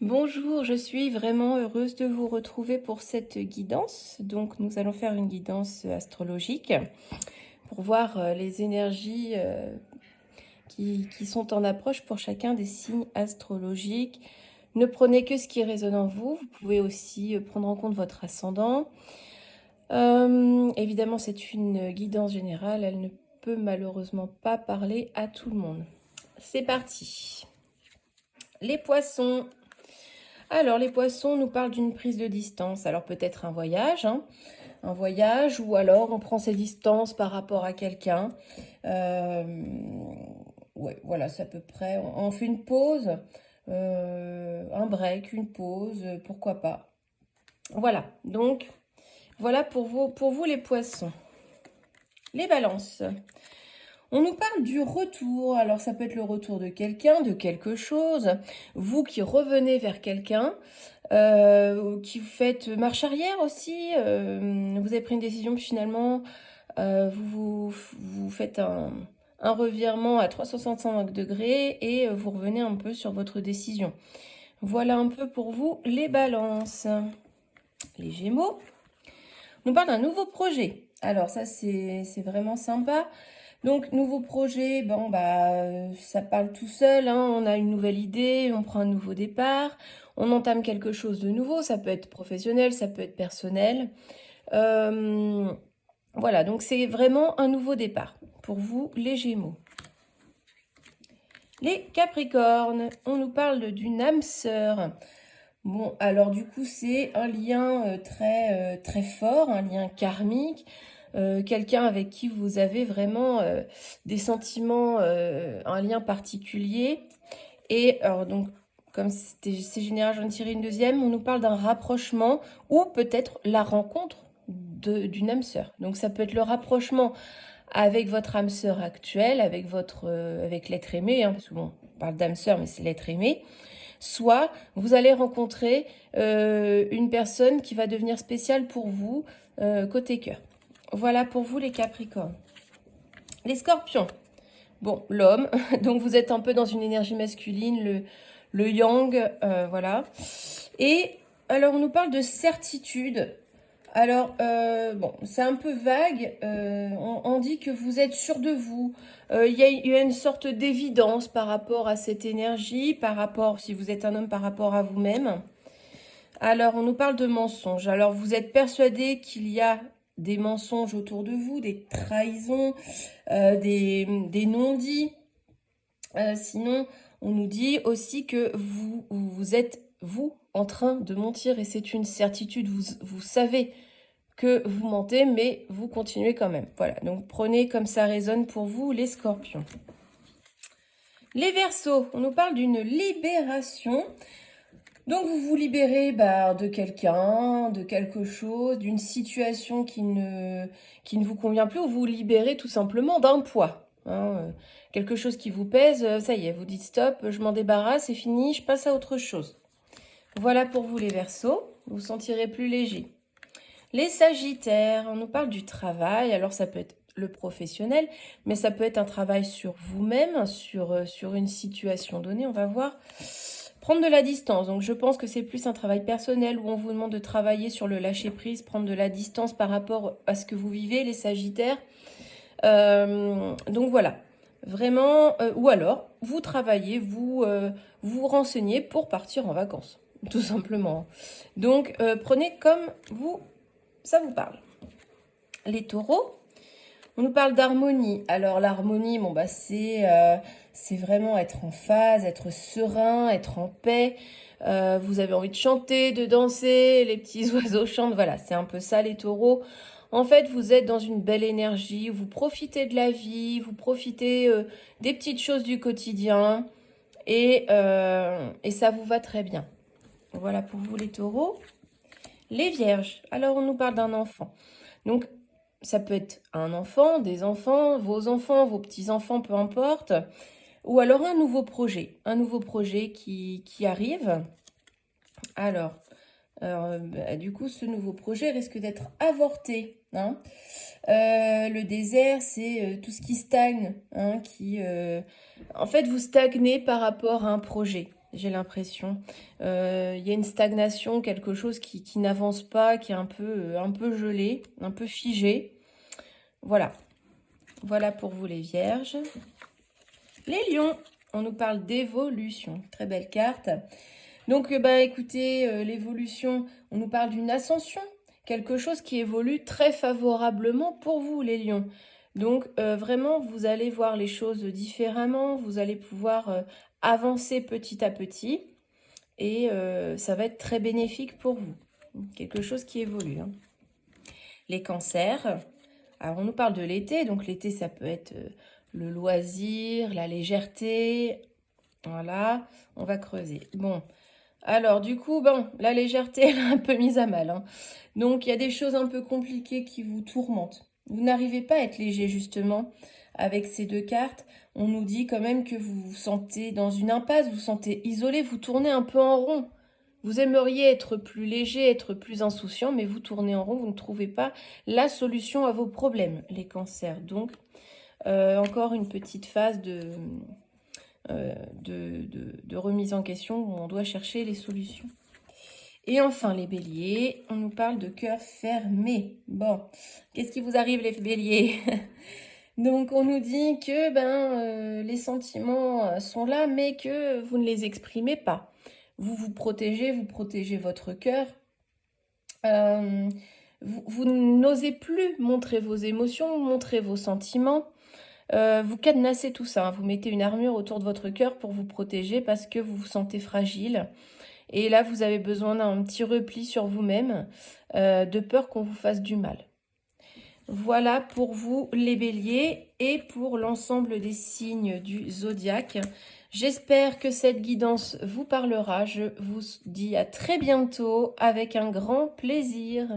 Bonjour, je suis vraiment heureuse de vous retrouver pour cette guidance. Donc, nous allons faire une guidance astrologique pour voir les énergies qui sont en approche pour chacun des signes astrologiques. Ne prenez que ce qui résonne en vous. Vous pouvez aussi prendre en compte votre ascendant. Évidemment, c'est une guidance générale. Elle ne peut malheureusement pas parler à tout le monde. C'est parti. Les poissons. Alors, les poissons nous parlent d'une prise de distance. Alors, peut-être un voyage, un voyage, ou alors on prend ses distances par rapport à quelqu'un. Ouais, voilà, c'est à peu près. On fait une pause, un break, une pause, pourquoi pas. Voilà, donc, voilà pour vous les poissons. Les balances. On nous parle du retour, alors ça peut être le retour de quelqu'un, de quelque chose, vous qui revenez vers quelqu'un, qui vous faites marche arrière aussi, vous avez pris une décision puis finalement vous faites un revirement à 365 degrés et vous revenez un peu sur votre décision. Voilà un peu pour vous les balances. Les gémeaux, on nous parle d'un nouveau projet. Alors ça c'est vraiment sympa. Donc, nouveau projet, bon, ça parle tout seul, on a une nouvelle idée, on prend un nouveau départ, on entame quelque chose de nouveau, ça peut être professionnel, ça peut être personnel. Voilà, donc c'est vraiment un nouveau départ pour vous, les Gémeaux. Les Capricornes, on nous parle d'une âme sœur. Bon, alors du coup, c'est un lien très fort, un lien karmique. Quelqu'un avec qui vous avez vraiment des sentiments, un lien particulier. Et alors donc, comme c'est général, j'en tirer une deuxième, on nous parle d'un rapprochement ou peut-être la rencontre d'une âme sœur. Donc ça peut être le rapprochement avec votre âme sœur actuelle, avec l'être aimé, parce que bon, on parle d'âme sœur, mais c'est l'être aimé. Soit vous allez rencontrer une personne qui va devenir spéciale pour vous, côté cœur. Voilà pour vous les Capricornes. Les Scorpions. Bon, l'homme, donc vous êtes un peu dans une énergie masculine, le yang, voilà. Et alors on nous parle de certitude. Alors, bon, c'est un peu vague. On dit que vous êtes sûr de vous. Il y a une sorte d'évidence par rapport à cette énergie, par rapport, si vous êtes un homme, par rapport à vous-même. Alors, on nous parle de mensonges. Alors, vous êtes persuadé qu'il y a des mensonges autour de vous, des trahisons, des non-dits. Sinon, on nous dit aussi que vous êtes, vous, en train de mentir et c'est une certitude. Vous savez que vous mentez, mais vous continuez quand même. Voilà, donc prenez comme ça résonne pour vous, les Scorpions. Les Verseaux, on nous parle d'une libération. Donc vous vous libérez de quelqu'un, de quelque chose, d'une situation qui ne vous convient plus, ou vous vous libérez tout simplement d'un poids. Quelque chose qui vous pèse, ça y est, vous dites stop, je m'en débarrasse, c'est fini, je passe à autre chose. Voilà pour vous les Verseaux, vous vous sentirez plus léger. Les Sagittaires, on nous parle du travail, alors ça peut être le professionnel, mais ça peut être un travail sur vous-même, sur une situation donnée, on va voir. Prendre de la distance, donc je pense que c'est plus un travail personnel où on vous demande de travailler sur le lâcher-prise, prendre de la distance par rapport à ce que vous vivez, les Sagittaires. Donc voilà, vraiment, ou alors vous travaillez, vous renseignez pour partir en vacances, tout simplement. Donc prenez comme ça vous parle. Les Taureaux, on nous parle d'harmonie. Alors l'harmonie, c'est vraiment être en phase, être serein, être en paix. Vous avez envie de chanter, de danser, les petits oiseaux chantent. Voilà, c'est un peu ça les Taureaux. En fait, vous êtes dans une belle énergie, vous profitez de la vie, vous profitez des petites choses du quotidien et ça vous va très bien. Voilà pour vous les Taureaux. Les Vierges, alors on nous parle d'un enfant. Donc, ça peut être un enfant, des enfants, vos petits-enfants, peu importe. Ou alors un nouveau projet qui arrive. Alors du coup, ce nouveau projet risque d'être avorté. Le désert, c'est tout ce qui stagne. En fait, vous stagnez par rapport à un projet. j'ai l'impression. Il y a une stagnation, quelque chose qui n'avance pas, qui est un peu gelé, un peu figé. Voilà. Voilà pour vous les vierges. Les lions, on nous parle d'évolution. Très belle carte. Donc, bah, écoutez, l'évolution, on nous parle d'une ascension. Quelque chose qui évolue très favorablement pour vous, les lions. Donc, vraiment, vous allez voir les choses différemment. Vous allez pouvoir avancer petit à petit. Et ça va être très bénéfique pour vous. Quelque chose qui évolue. Hein. Les cancers. Alors, on nous parle de l'été. Donc, l'été, ça peut être le loisir, la légèreté. Voilà, on va creuser. Bon, alors du coup, bon, la légèreté, elle est un peu mise à mal. Hein. Donc, il y a des choses un peu compliquées qui vous tourmentent. Vous n'arrivez pas à être léger, justement, avec ces deux cartes. On nous dit quand même que vous vous sentez dans une impasse, vous vous sentez isolé, vous tournez un peu en rond. Vous aimeriez être plus léger, être plus insouciant, mais vous tournez en rond, vous ne trouvez pas la solution à vos problèmes, les cancers. Donc, encore une petite phase de remise en question où on doit chercher les solutions. Et enfin, les béliers, on nous parle de cœur fermé. Bon, qu'est-ce qui vous arrive, les béliers? Donc, on nous dit que les sentiments sont là, mais que vous ne les exprimez pas. Vous vous protégez votre cœur. Vous n'osez plus montrer vos émotions, montrer vos sentiments. Vous cadenassez tout ça, hein. Vous mettez une armure autour de votre cœur pour vous protéger parce que vous vous sentez fragile. Et là, vous avez besoin d'un petit repli sur vous-même, de peur qu'on vous fasse du mal. Voilà pour vous les béliers et pour l'ensemble des signes du zodiaque. J'espère que cette guidance vous parlera. Je vous dis à très bientôt avec un grand plaisir.